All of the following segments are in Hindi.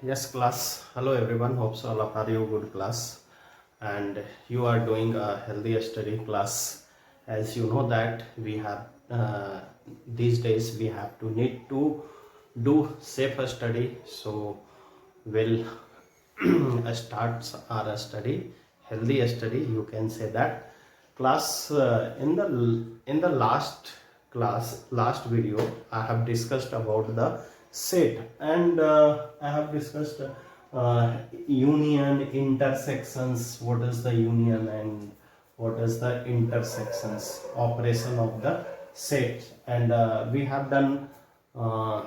Yes, class. Hello, everyone. Hope so all are you good class, and you are doing a healthy study class. As you know that we have these days we have to need to do safer study. So we'll start our study, healthy study. You can say that class in the last video I have discussed about the set, and I have discussed union, intersections, what is the union and what is the intersections, operation of the set, and we have done uh,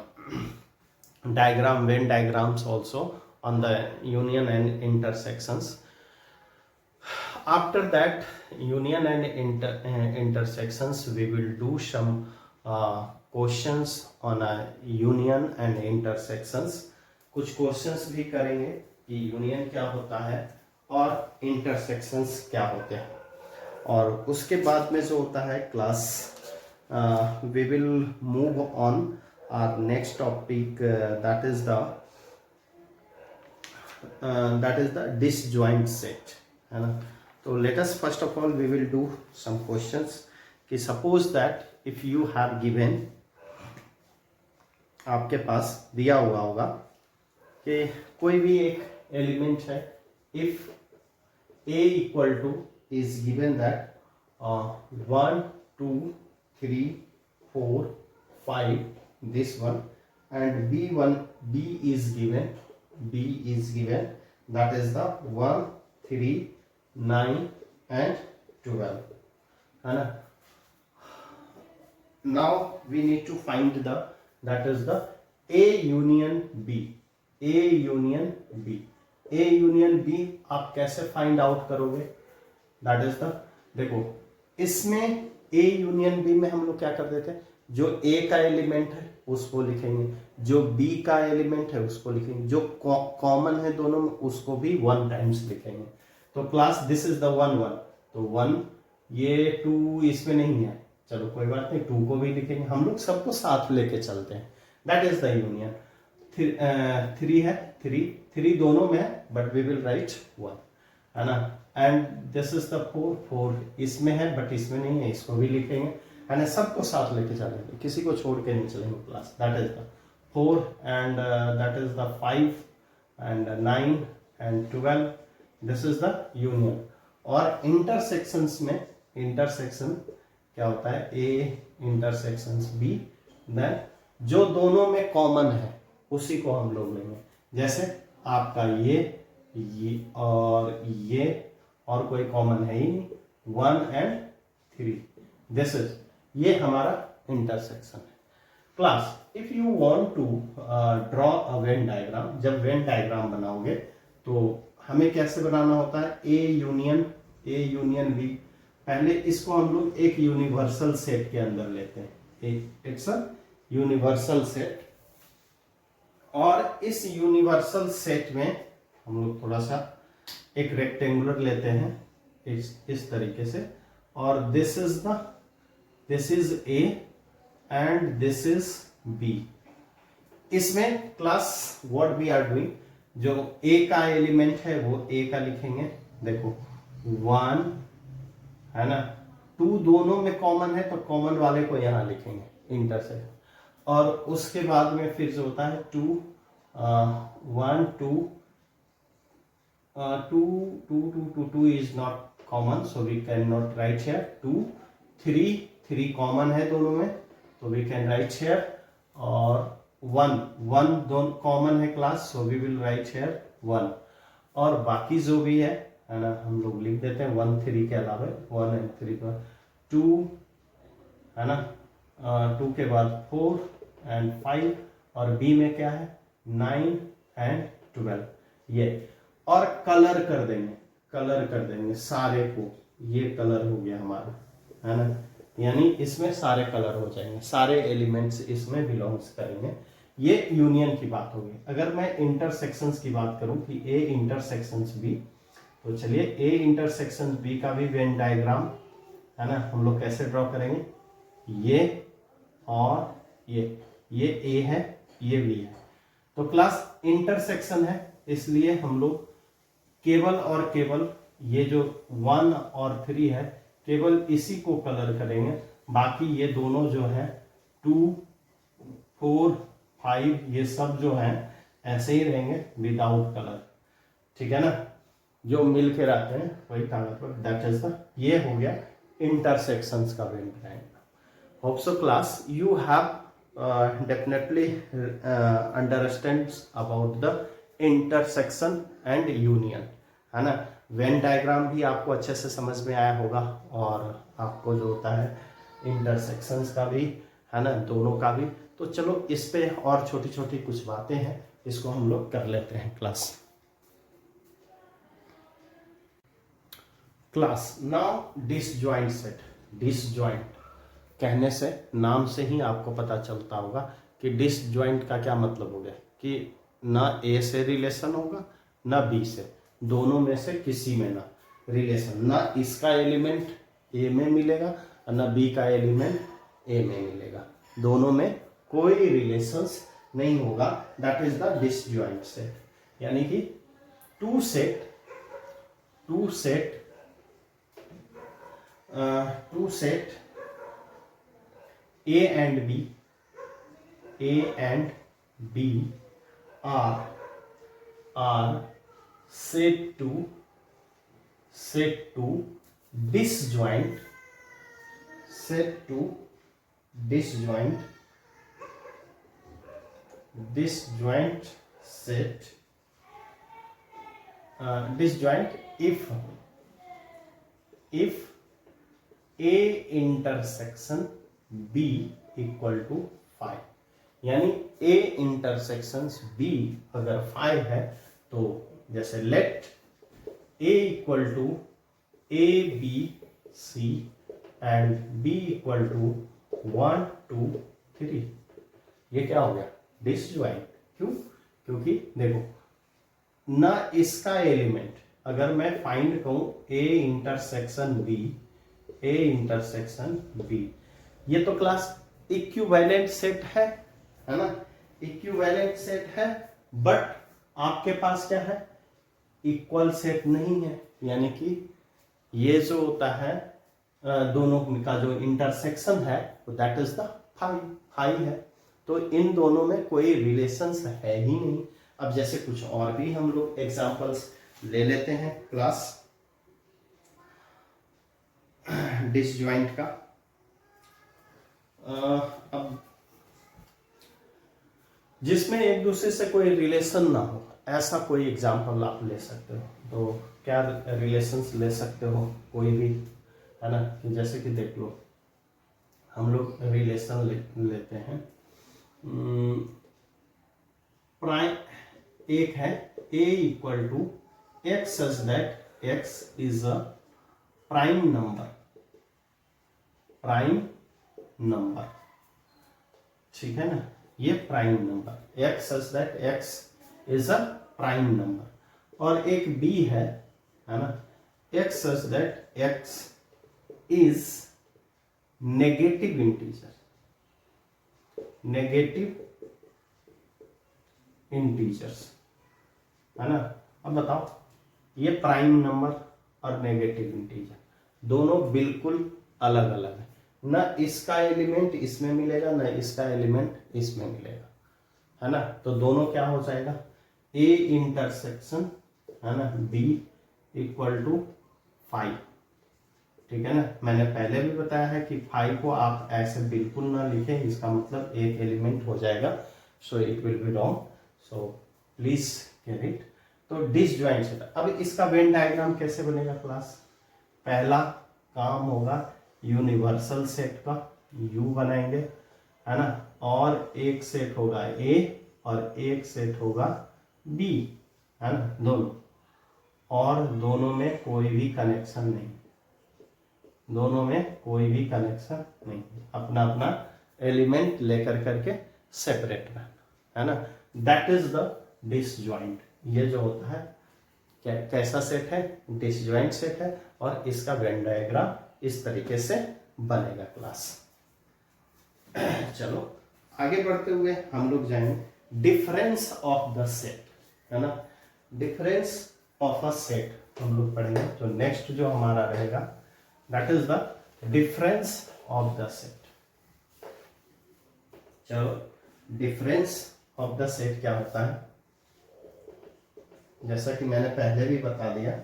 Venn diagrams also on the union and intersections. After that union and intersections, we will do some questions on a union and intersections. कुछ क्वेश्चंस भी करेंगे कि यूनियन क्या होता है और इंटरसेक्शंस क्या होते हैं, और उसके बाद में जो होता है class we will move on our next topic, that is the disjoint set, है ना. तो let us first of all we will do some questions कि suppose that if you have given, आपके पास दिया हुआ होगा कि कोई भी एक एलिमेंट है, if a equal two is given that 1 2 3 4 5 this one, and b is given that is the 1 3 9 and 12, है ना. Now we need to find the, that is the A union B. A union B. A union B आप कैसे फाइंड आउट करोगे? दैट इज द, देखो इसमें A यूनियन B में हम लोग क्या कर देते हैं, जो A का एलिमेंट है उसको लिखेंगे, जो B का एलिमेंट है उसको लिखेंगे, जो कॉमन है दोनों में उसको भी 1 टाइम्स लिखेंगे. तो क्लास दिस इज द 1 1, तो 1, ये 2 इसमें नहीं है, चलो कोई बात नहीं, 2 को भी लिखेंगे, हम लोग सबको साथ लेके चलते हैं. That is the union. 3 है, 3 दोनों में है, बट वी विल राइट 1, है ना. एंड दिस इज द 4 इसमें है बट इसमें नहीं है, इसको भी लिखेंगे, है ना. सबको साथ लेके चलेंगे, किसी को छोड़ के नहीं चलेंगे class. That is the 4 and that is the 5 and 9 and 12, this is the union. और इंटरसेक्शंस में, इंटरसेक्शन क्या होता है, ए इंटरसेक्शंस बी, देन जो दोनों में कॉमन है उसी को हम लोग लेंगे. जैसे आपका ये और कोई कॉमन है ही नहीं, 1 and 3, दिस इज, ये हमारा इंटरसेक्शन है. Class if you want to draw a Venn diagram, जब वेन डायग्राम बनाओगे तो हमें कैसे बनाना होता है, ए यूनियन बी. पहले इसको हम लोग एक यूनिवर्सल सेट के अंदर लेते हैं, इट्स अ यूनिवर्सल सेट, और इस यूनिवर्सल सेट में हम लोग थोड़ा सा एक रेक्टेंगुलर लेते हैं इस तरीके से, और this is A and this is B. इसमें class what we are doing, जो ए का एलिमेंट है वो ए का लिखेंगे, देखो 1, है ना. 2 दोनों में कॉमन है तो कॉमन वाले को यहां लिखेंगे इंटरसेक्ट, और उसके बाद में फिर जो होता है 2 1 2 2 is not common, so we can not write here. 2 3 common है दोनों में, तो वी कैन राइट हियर. और 1 दोनों कॉमन है class, so we will write here 1. और बाकी जो भी है ना, हम लोग लिख देते हैं 1 3 के अलावा 1 and 3 पर 2, है ना. 2 के बाद 4 and 5, और बी में क्या है 9 and 12, ये. और कलर कर देंगे सारे को, ये कलर हो गया हमारा, है ना. यानी इसमें सारे कलर हो जाएंगे, सारे एलिमेंट्स इसमें बिलोंग्स करेंगे. ये यूनियन की बात होगी. अगर मैं इंटरसेक्शंस की बात करूं कि ए इंटरसेक्शंस बी, तो चलिए ए इंटरसेक्शन बी का भी वेन डायग्राम, है ना, हम लोग कैसे ड्रॉ करेंगे, ये और ये ए है, ये बी है. तो क्लास इंटरसेक्शन है, इसलिए हम लोग केवल और केवल ये जो 1 और 3 है केवल इसी को कलर करेंगे, बाकी ये दोनों जो है 2, 4, 5 ये सब जो है ऐसे ही रहेंगे विदाउट कलर, ठीक है ना, जो मिल के रहते हैं वही कागज पर। दैट इज द, ये हो गया इंटरसेक्शंस का Venn diagram. Hope so class you have definitely understands about the intersection and union, है ना। वेन डायग्राम भी आपको अच्छे से समझ में आया होगा, और आपको जो होता है इंटरसेक्शंस का भी, है ना, दोनों का भी। तो चलो इस पे और छोटी छोटी कुछ बातें हैं, इसको हम लोग कर लेते हैं class. Now disjoint set. Disjoint कहने से, नाम से ही आपको पता चलता होगा कि डिसजॉइंट का क्या मतलब हो गया, कि ना ए से रिलेशन होगा ना बी से, दोनों में से किसी में ना रिलेशन, ना इसका एलिमेंट ए में मिलेगा और ना बी का एलिमेंट ए में मिलेगा, दोनों में कोई रिलेशंस नहीं होगा। That is the disjoint set. यानी कि two set A and B are said to disjoint if A intersection B equal to 5। यानी A इंटरसेक्शंस B अगर 5 है तो जैसे let A equal to A B C and B equal to 1 2 3, ये क्या हो गया, डिसजॉइंट। क्यों? क्योंकि देखो ना इसका एलिमेंट, अगर मैं फाइंड कहूं A इंटरसेक्शन B, ये तो क्लास इक्विवेलेंट सेट है ना, इक्विवेलेंट सेट है, बट आपके पास क्या है, इक्वल सेट नहीं है। यानी कि ये जो होता है दोनों का जो इंटरसेक्शन है दैट इज द 5 है, तो इन दोनों में कोई रिलेशंस है ही नहीं। अब जैसे कुछ और भी हम लोग एग्जांपल्स ले लेते हैं क्लास डिसजॉइंट का। अब जिसमें एक दूसरे से कोई रिलेशन ना हो, ऐसा कोई एग्जांपल आप ले सकते हो। तो क्या रिलेशंस ले सकते हो, कोई भी, है ना, कि जैसे कि देख लो हम लोग रिलेशन लेते हैं। प्राइम एक है A equal to X such that X is a prime number, ठीक है ना, ये prime number X such that X is a prime number. और एक B है ना, X such that X is negative integers, है ना। अब बताओ, ये प्राइम नंबर और नेगेटिव इंटीजर दोनों बिल्कुल अलग अलग है, ना इसका एलिमेंट इसमें मिलेगा ना इसका एलिमेंट इसमें मिलेगा, है ना। तो दोनों क्या हो जाएगा, A इंटरसेक्शन, है ना, B इक्वल टू 5, ठीक है ना। मैंने पहले भी बताया है कि 5 को आप ऐसे बिल्कुल ना लिखें, इसका मतलब एक एलिमेंट हो जाएगा, so it will be wrong, so please get it. तो डिसजॉइंट सेट। अब इसका वेन डायग्राम कैसे बनेगा क्लास, पहला काम होगा यूनिवर्सल सेट का, U बनाएंगे, है ना, और एक सेट होगा A और एक सेट होगा B, है ना, दोनों, और दोनों में कोई भी कनेक्शन नहीं, अपना अपना एलिमेंट लेकर करके सेपरेट रहना, है ना। That is the disjoint. ये जो होता है कैसा सेट है, डिसजॉइंट सेट है, और इसका वेन डायग्राम इस तरीके से बनेगा क्लास। चलो आगे बढ़ते हुए हम लोग जाएंगे डिफरेंस ऑफ द सेट, है ना, डिफरेंस ऑफ अ सेट हम लोग पढ़ेंगे। तो नेक्स्ट जो हमारा रहेगा that is the difference of the set. चलो, डिफरेंस ऑफ द सेट क्या होता है, जैसा कि मैंने पहले भी बता दिया,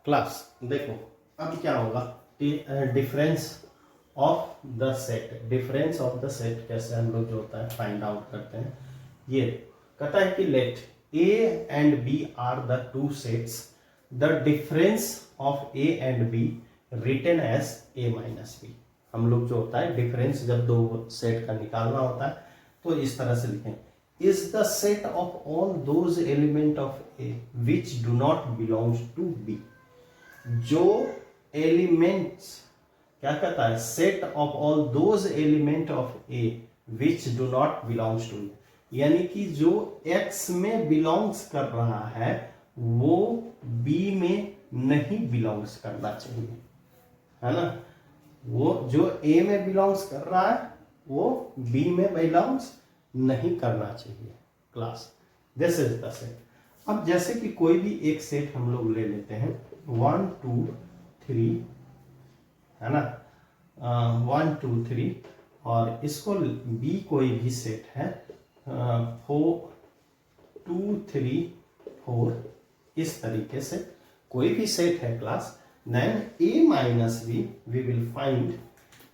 क्लास देखो अब क्या होगा, difference of the set, difference of the set कैसे हम लोग जो होता है फाइंड आउट करते हैं। ये कहता है कि let A and B are the two sets, the difference of A and B written as A minus B. हम लोग जो होता है डिफरेंस जब दो सेट का निकालना होता है तो इस तरह से लिखें, is the set of all those element of A which do not belongs to B. जो एलिमेंट्स क्या कहता है, set of all those element of A which do not belongs to, यानी कि जो एक्स में बिलोंग्स कर रहा है वो बी में नहीं बिलोंग्स करना चाहिए, है ना। वो जो ए में बिलोंग्स कर रहा है वो बी में बिलोंग्स नहीं करना चाहिए। Class this is the set. अब जैसे कि कोई भी एक सेट हम लोग ले लेते हैं 1 2 3, है ना, 1 2 3, और इसको बी कोई भी सेट है 4 2 3 4, इस तरीके से कोई भी सेट है class, then a minus B we will find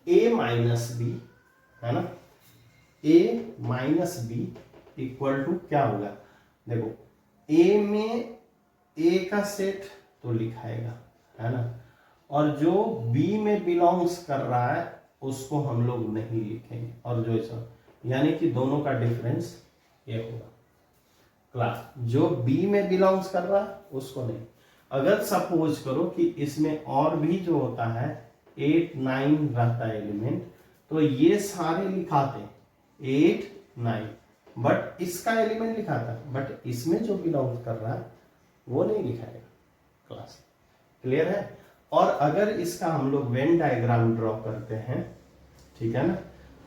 a minus B, है ना, a minus B equal to क्या होगा, देखो a में a का सेट तो लिखाएगा, है ना, और जो b में बिलोंग्स कर रहा है उसको हम लोग नहीं लिखेंगे, और जो ऐसा यानी कि दोनों का डिफरेंस ये होगा। क्लास जो b में बिलोंग्स कर रहा है उसको नहीं। अगर सपोज करो कि इसमें और भी जो होता है 8 9 रहता है एलिमेंट, तो ये सारे लिखाते 8 9, बट इसका एलिमेंट लिखाता है, बट इसमें जो बिलोंग कर रहा है वो नहीं लिखाएगा। क्लास क्लियर है। और अगर इसका हम लोग वेन डायग्राम ड्रॉ करते हैं, ठीक है ना,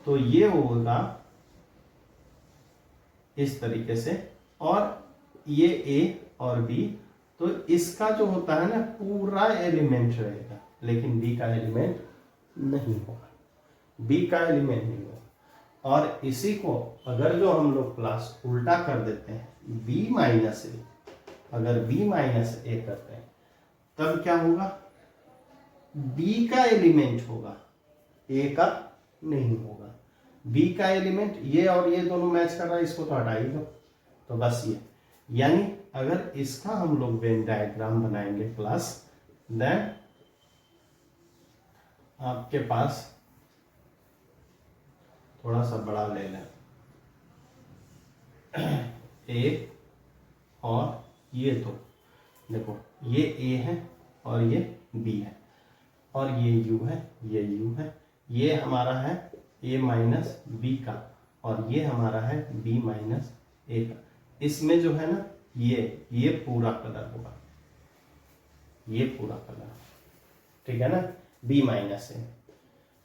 तो ये होगा इस तरीके से, और ये A और B, तो इसका जो होता है ना पूरा एलिमेंट रहेगा, लेकिन B का एलिमेंट नहीं होगा, B का एलिमेंट नहीं होगा। और इसी को अगर जो हम लोग क्लास उल्टा कर देते हैं B माइनस ए, अगर B माइनस ए करते हैं तब क्या होगा, B का एलिमेंट होगा, A का नहीं होगा। B का एलिमेंट ये और ये दोनों मैच कर रहा है, इसको तो हटा ही दो, तो बस ये, यानी अगर इसका हम लोग वेन डायग्राम बनाएंगे क्लास, देन आपके पास थोड़ा सा बड़ा ले लें ए, और ये दो देखो, ये ए है और ये बी है, और ये यू है, ये यू है, ये हमारा है ए माइनस बी का, और ये हमारा है बी माइनस ए का। इसमें जो है ना ये पूरा कलर होगा, ये पूरा कलर, ठीक है ना, बी माइनस ए।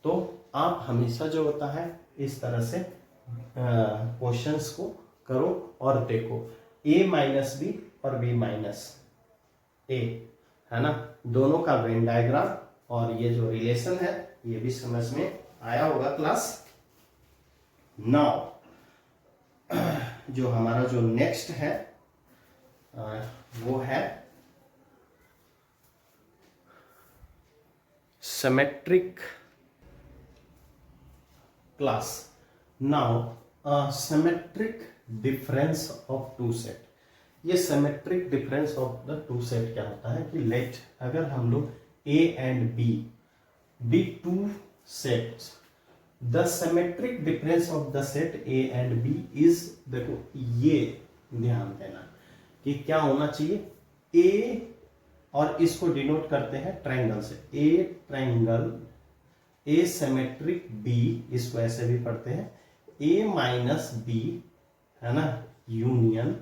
तो आप हमेशा जो होता है इस तरह से क्वेश्चंस को करो और देखो ए माइनस बी और बी माइनस ए, है ना, दोनों का वेन डायग्राम और ये जो रिलेशन है ये भी समझ में आया होगा क्लास। नाउ जो हमारा जो नेक्स्ट है वो है symmetric class. Now symmetric difference of two set. ये symmetric difference of the two set क्या होता है कि लेट अगर हम लोग A and B be two sets, the symmetric difference of the set A and B is, देखो ये ध्यान देना कि क्या होना चाहिए, A, और इसको डिनोट करते हैं ट्रायंगल से, A triangle A symmetric B, इसको ऐसे भी पढ़ते हैं A माइनस B, है ना, यूनियन,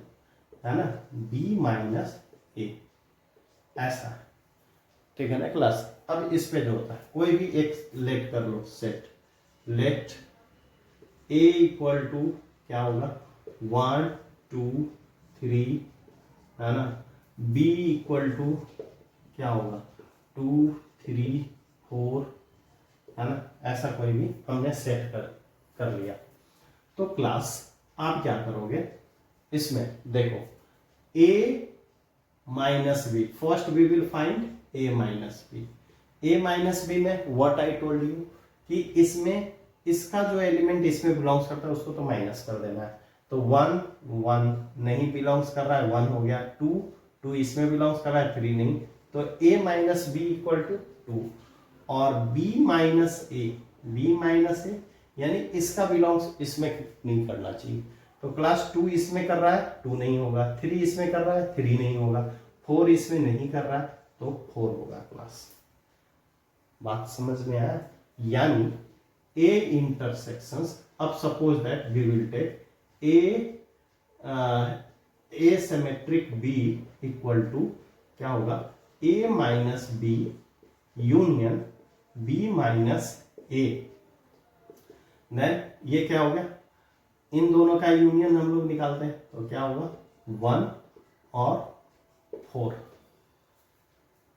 है ना, बी माइनस ए, ऐसा, ठीक है ना क्लास। अब इस पे जो होता है कोई भी एक लेट कर लो, set let A equal to क्या होगा 1 2 3, है ना, बी इक्वल टू क्या होगा 2 3 4, है ना, ऐसा कोई भी हमने सेट कर लिया। तो क्लास आप क्या करोगे इसमें, देखो a minus B, first we will find a minus B. a minus B में व्हाट आई टोल्ड यू कि इसमें इसका जो एलिमेंट इसमें बिलोंग्स करता है उसको तो माइनस कर देना है। तो 1 1 नहीं बिलोंग्स कर रहा है, 1 हो गया, 2 2 इसमें बिलोंग्स कर रहा है, 3 नहीं, तो a minus B equal to 2, और b माइनस ए यानी इसका बिलोंग्स इसमें नहीं करना चाहिए। तो क्लास 2 इसमें कर रहा है, 2 नहीं होगा, 3 इसमें कर रहा है, 3 नहीं होगा, 4 इसमें नहीं कर रहा है तो 4 होगा क्लास। बात समझ में आया? यानी ए इंटरसेक्शंस, अब suppose that we will take A symmetric B equal to क्या होगा A minus B union B minus A, then ये क्या हो गया, इन दोनों का यूनियन हम लोग निकालते हैं तो क्या होगा 1 और 4,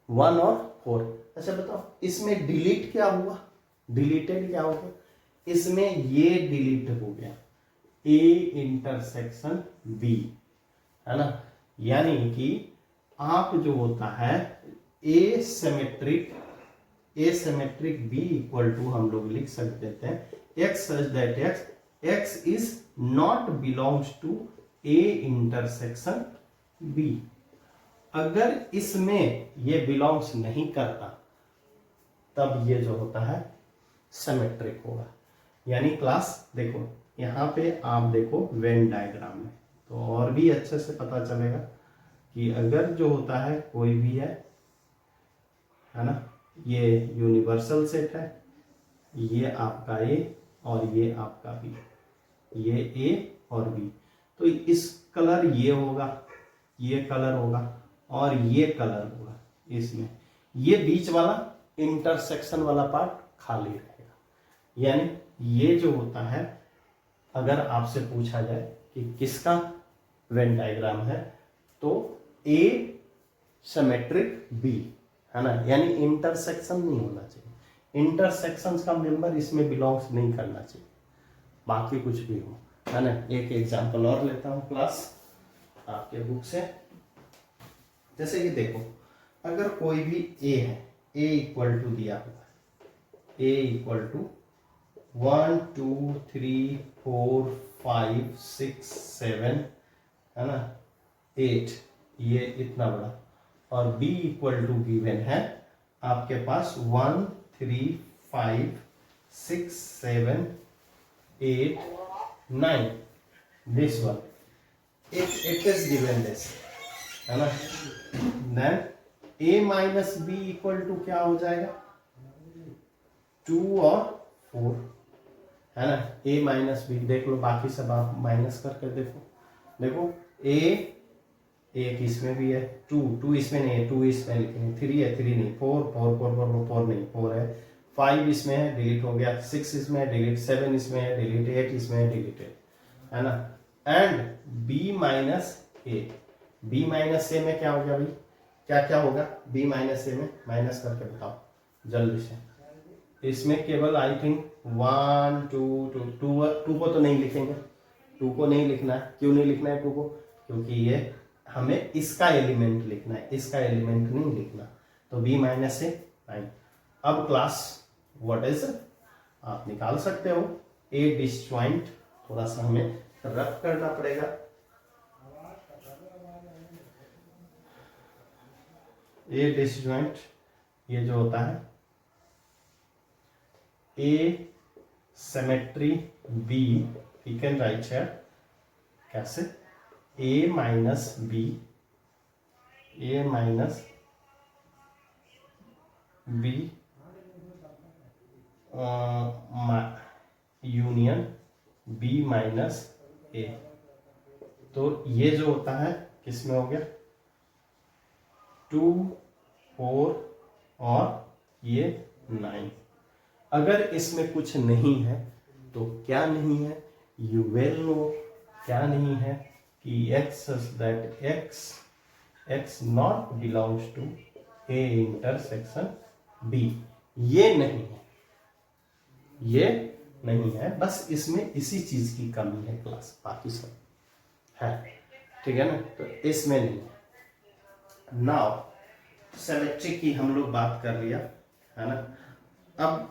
1 और 4। अच्छा बताओ इसमें डिलीट क्या हुआ, डिलीटेड क्या हो गया, इसमें ये डिलीट हो गया ए इंटरसेक्शन बी, है ना, यानी कि आप जो होता है A symmetric B equal to हम लोग लिख सकते थे X such that X is not belongs to A intersection B. अगर इसमें ये बिलोंग्स नहीं करता तब ये जो होता है सिमेट्रिक होगा। यानी क्लास देखो यहाँ पे आप देखो वेन डायग्राम में तो और भी अच्छे से पता चलेगा कि अगर जो होता है कोई भी है ना, ये यूनिवर्सल सेट है, ये आपका ए और ये आपका बी, ये ए और बी, तो इस कलर ये होगा, ये कलर होगा और ये कलर होगा, इसमें ये बीच वाला इंटरसेक्शन वाला पार्ट खाली रहेगा। यानी ये जो होता है अगर आपसे पूछा जाए कि किसका वेन डायग्राम है तो ए सिमेट्रिक बी, है ना, यानी इंटरसेक्शन नहीं होना चाहिए, इंटरसेक्शन का मेंबर इसमें बिलोंग्स नहीं करना चाहिए, बाकी कुछ भी हो, है ना। एक एग्जांपल और लेता हूं क्लास आपके बुक से, जैसे ये देखो अगर कोई भी ए है, ए इक्वल टू दिया हुआ है, ए इक्वल टू 1 2 3 4 5 6 7, है ना, 8, ये इतना बड़ा, और b इक्वल टू गिवन है आपके पास 1 3 5 6 7 8 9, this one it is given this, है ना, then a minus B equal to क्या हो जाएगा 2 और 4, है ना, a माइनस बी, देख लो बाकी सब आप माइनस करके देखो a एक इसमें भी है, 2 इसमें नहीं है, 2 इसमें लिखेंगे, 3 है, 3 नहीं, 4 नहीं, 4 है, 5 इसमें है डिलीट हो गया, 6 इसमें है डिलीट, 7 इसमें है डिलीट, 8 इसमें है डिलीटेड, है ना, एंड b माइनस ए में क्या हो गया भाई, क्या क्या होगा b माइनस ए में, माइनस करके बताओ जल्दी से। इसमें केवल आई थिंक 1 2 को तो नहीं लिखेंगे, 2 को नहीं लिखना है, क्यों नहीं लिखना है 2 को, क्योंकि ये हमें इसका एलिमेंट लिखना है, इसका एलिमेंट नहीं लिखना, तो b माइनस से 9। अब क्लास व्हाट इज आप निकाल सकते हो ए डिसजॉइंट, थोड़ा सा हमें रफ करना पड़ेगा, ए डिसजॉइंट ये जो होता है A symmetry B, you can write here कैसे a minus B union b minus A, तो ये जो होता है किस में हो गया 2, 4 और ये 9। अगर इसमें कुछ नहीं है तो क्या नहीं है, यू विल नो क्या नहीं है कि x that x not belongs to A intersection b। ये नहीं है, ये नहीं है, बस इसमें इसी चीज की कमी है क्लास, बाकी सब है, ठीक है ना। तो इसमें नहीं है। नाउ सिमेट्री की हम लोग बात कर लिया है ना। अब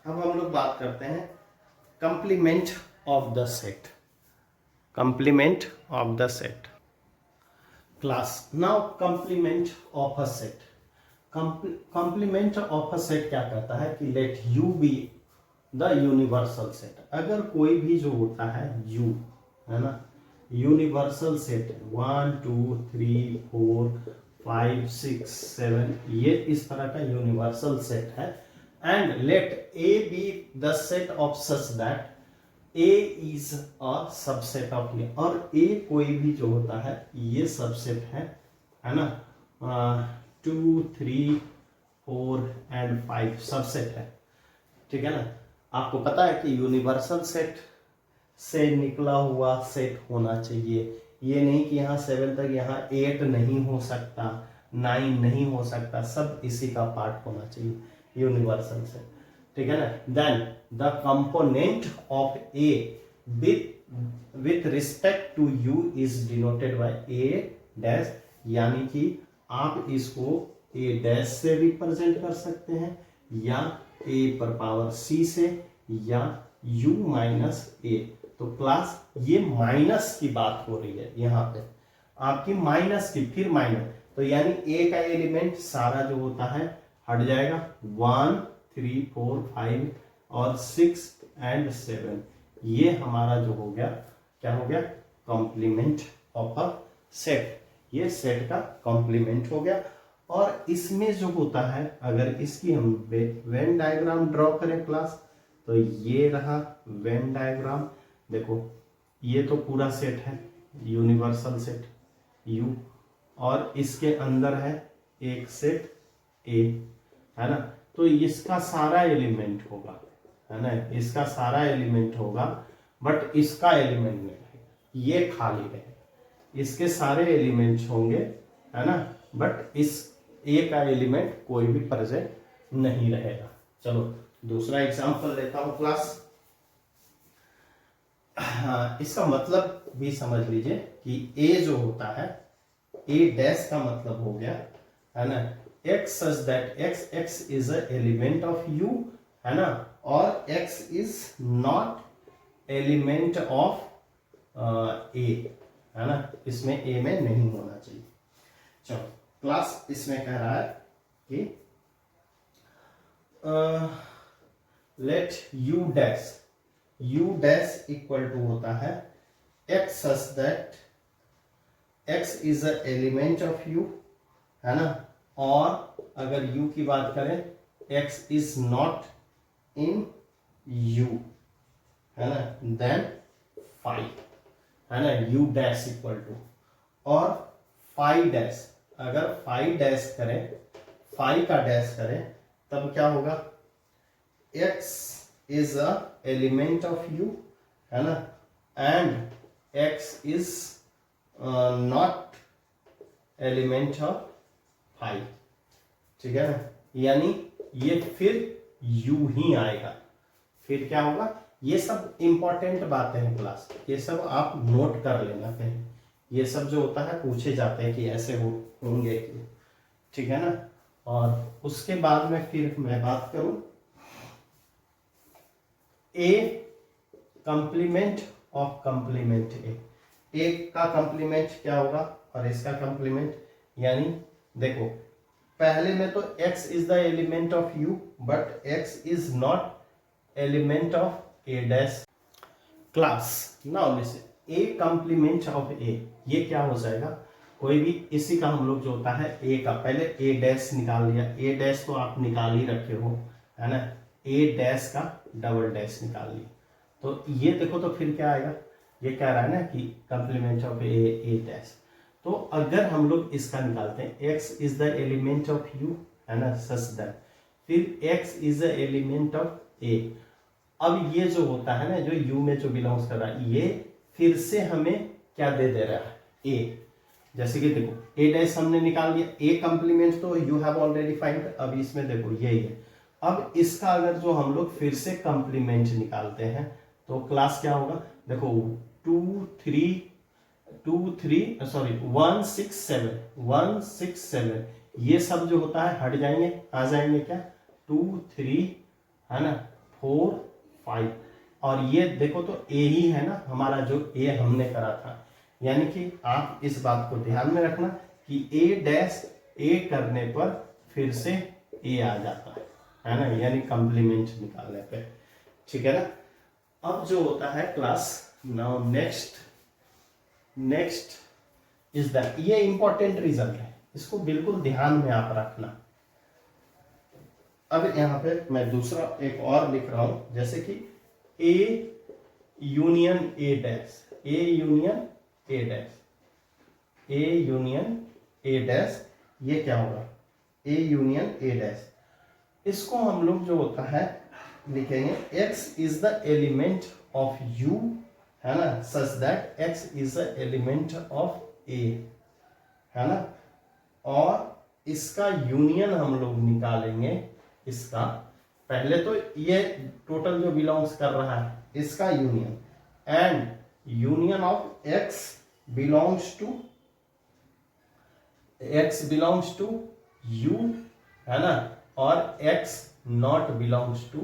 हम लोग बात करते हैं complement of the set. Complement of the set class. Now complement of a set. Complement of a set क्या कहता है कि let you be the universal set. अगर कोई भी जो होता है यू है ना, यूनिवर्सल सेट 1 2 3 4 5 6 7, ये इस तरह का यूनिवर्सल सेट है। And let A be the set of such that A is a subset of A. और ए कोई भी जो होता है ये सबसेट है ना, 2 3 4 एंड 5 सबसेट है, ठीक है ना। आपको पता है कि यूनिवर्सल सेट से निकला हुआ सेट होना चाहिए। ये नहीं कि यहाँ 7 तक, यहाँ 8 नहीं हो सकता, 9 नहीं हो सकता, सब इसी का पार्ट होना चाहिए यूनिवर्सल सेट, ठीक है ना। Then the component of A with respect to U is denoted by A dash, यानी कि आप इसको ए डैश से रिप्रेजेंट कर सकते हैं या ए पर पावर सी से या u माइनस ए। तो क्लास ये माइनस की बात हो रही है यहाँ पे, आपकी माइनस की, फिर माइनस, तो यानी a का एलिमेंट सारा जो होता है हट जाएगा, 1 3 4 5 और 6 एंड 7। ये हमारा जो हो गया, क्या हो गया, कॉम्प्लीमेंट ऑफ अ सेट। ये सेट का कॉम्प्लीमेंट हो गया। और इसमें जो होता है, अगर इसकी हम वेन डायग्राम ड्रॉ करें क्लास, तो ये रहा वेन डायग्राम। देखो ये तो पूरा सेट है, यूनिवर्सल सेट U, और इसके अंदर है एक सेट A, है ना। तो इसका सारा एलिमेंट होगा, है ना, इसका सारा एलिमेंट होगा, बट इसका एलिमेंट नहीं रहेगा, ये खाली रहेगा। इसके सारे एलिमेंट्स होंगे, है ना, बट इस A का एलिमेंट कोई भी प्रेजेंट नहीं रहेगा। चलो दूसरा एग्जांपल लेता हूं क्लास। हाँ, इसका मतलब भी समझ लीजिए कि A जो होता है, A डैश का मतलब हो गया, है ना, x such that x is a element of U, है ना, और x is not element of A, है ना, इसमें A में नहीं होना चाहिए। चलो क्लास इसमें कह रहा है कि let u dash equal to होता है x such that x is a element of U, है ना, और अगर u की बात करें x is not in U, है ना, देन फाइव, है ना, u डैश इक्वल टू, और 5 डैश, अगर 5 डैश करें, 5 का डैश करें, तब क्या होगा, x is a element of U, है ना, and x is not element of 5, ठीक है ना। यानी ये फिर U ही आएगा। फिर क्या होगा, ये सब इंपॉर्टेंट बातें हैं क्लास, ये सब आप नोट कर लेना कहीं, ये सब जो होता है पूछे जाते हैं कि ऐसे होंगे, ठीक है ना। और उसके बाद में फिर मैं बात करूं ए कंप्लीमेंट ऑफ कंप्लीमेंट ए का कंप्लीमेंट क्या होगा और इसका कंप्लीमेंट, यानी देखो पहले में तो x is the element of u, but x is not element of a dash. Class now listen, a complement of a, ये क्या हो जाएगा, कोई भी इसी का हम लोग जो होता है a का, पहले a डैश निकाल लिया, a डैश तो आप निकाल ही रखे हो, है ना, a डैश का डबल डैश निकाल लिया, तो ये देखो तो फिर क्या आएगा, ये कह रहा है ना कि कंप्लीमेंट ऑफ ए डैश। तो अगर हम लोग इसका निकालते हैं x is the element of u, है ना, सच दैट, फिर x is the element of a। अब ये जो होता है ना, जो u में जो बिलोंग्स कर रहा है, ये फिर से हमें क्या दे रहा है, a। जैसे कि देखो a डैश हमने निकाल लिया, a कंप्लीमेंट तो यू हैव ऑलरेडी फाइंड। अब इसमें देखो यही है। अब इसका अगर जो हम लोग फिर से कंप्लीमेंट निकालते हैं तो क्लास क्या होगा, देखो 167 ये सब जो होता है हट जाएंगे, आ जाएंगे क्या 2 3, है ना, 4 5, और ये देखो तो a ही है ना हमारा, जो a हमने करा था। यानी कि आप इस बात को ध्यान में रखना कि a डैश a करने पर फिर से a आ जाता है ना, यानी कंप्लीमेंट निकालने पे, ठीक है ना। अब जो होता है class, now next is that, ये इंपॉर्टेंट रिजल्ट है, इसको बिल्कुल ध्यान में आप रखना। अब यहां पे मैं दूसरा एक और लिख रहा हूं, जैसे कि A union A dash, A union A dash, A union A dash, ये क्या होगा, A यूनियन A डैश। इसको हम लोग जो होता है लिखेंगे x is the element of u, है ना, such that x is the element of a, है ना, और इसका यूनियन हम लोग निकालेंगे। इसका पहले तो ये टोटल जो बिलोंग्स कर रहा है इसका union, and union of x belongs to u, है ना, और x not belongs to a,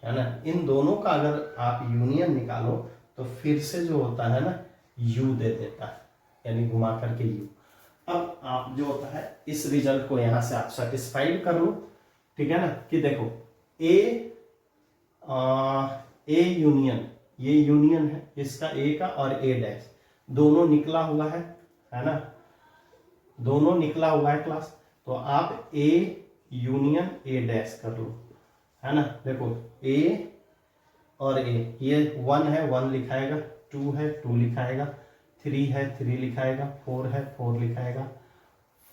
है ना। इन दोनों का अगर आप यूनियन निकालो तो फिर से जो होता है ना u दे देता है, यानी घुमा करके u। अब आप जो होता है इस रिजल्ट को यहां से आप सेटिस्फाइड कर लो, ठीक है ना, कि देखो a यूनियन, ये यूनियन है इसका a का और a डैश, दोनों निकला हुआ है ना, दोनों निकला हुआ है क्लास। तो आप a यूनियन a डैश कर लो, है ना। देखो a और a, ये 1 है 1 लिखाएगा, 2 है 2 लिखाएगा, 3 है 3 लिखाएगा, 4 है 4 लिखाएगा,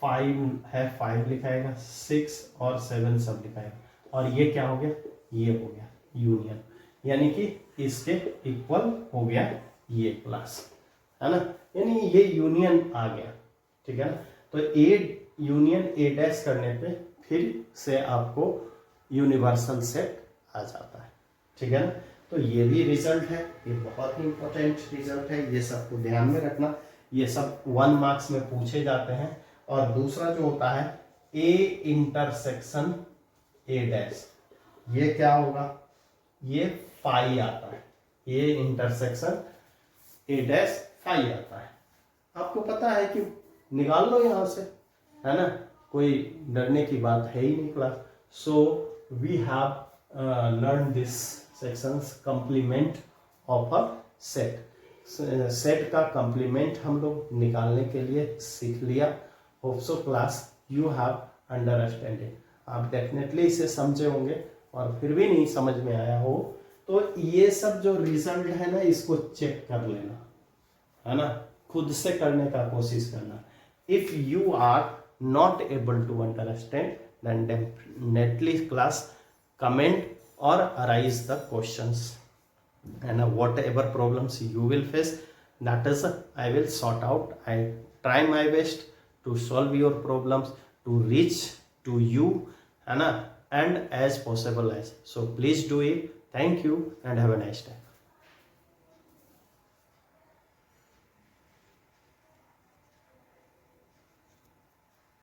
5 है 5 लिखाएगा, 6 और 7 सब लिखाएगा, और ये क्या हो गया, ये हो गया यूनियन, यानी कि इसके इक्वल हो गया ये क्लास, है ना, यानी ये यूनियन आ गया, ठीक है ना। तो a यूनियन a डैश करने पे फिर से आपको यूनिवर्सल सेट आ जाता है, ठीक है ना। तो ये भी रिजल्ट है, ये बहुत ही इंपॉर्टेंट रिजल्ट है, ये सबको ध्यान में रखना, ये सब 1 मार्क्स में पूछे जाते हैं। और दूसरा जो होता है a इंटरसेक्शन a डैश, ये क्या होगा, ये फाई आता है, a intersection a dash phi आता है। आपको पता है कि निकाल लो यहां से, है ना, कोई डरने की बात है ही नहीं class. So we have learn this sections complement of a set. Set का कंप्लीमेंट हम लोग निकालने के लिए सीख लिया। Hope so class you have understanding. आप डेफिनेटली इसे समझे होंगे, और फिर भी नहीं समझ में आया हो तो ये सब जो रिजल्ट है ना, इसको चेक कर लेना, है ना, खुद से करने का कोशिश करना। If you are not able to understand, then definitely class comment or arise the questions, and whatever problems you will face, that is I will sort out. I try my best to solve your problems, to reach to you, and as possible as. So please do it. Thank you and have a nice day.